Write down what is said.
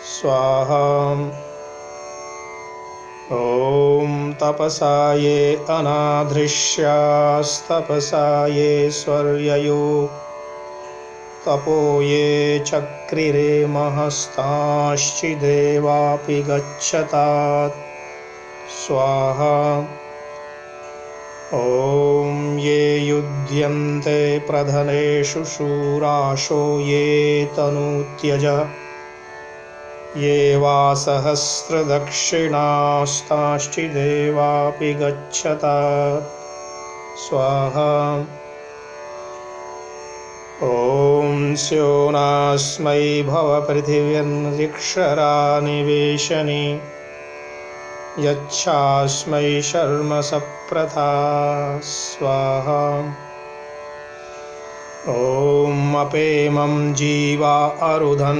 स्वाहा। ॐ तपसा ये अनाधृष्यास्तपसा ये स्वर्ययो तपो ये चक्रिरे महस्ताश्चिदेवापि गच्छतात् स्वाहा। ॐ ये युध्यन्ते प्रधनेषु शूराशो ये तनूत्यज ये वा सहस्रदक्षिणास्ताश्चिदेवापि गच्छतात् स्वाहा। ॐ स्योनास्मै भव पृथिव्यन्दिक्षरा निवेशनि यच्छास्मै शर्म सप्रथा स्वाहा। ॐ अपेमं जीवा अरुधन्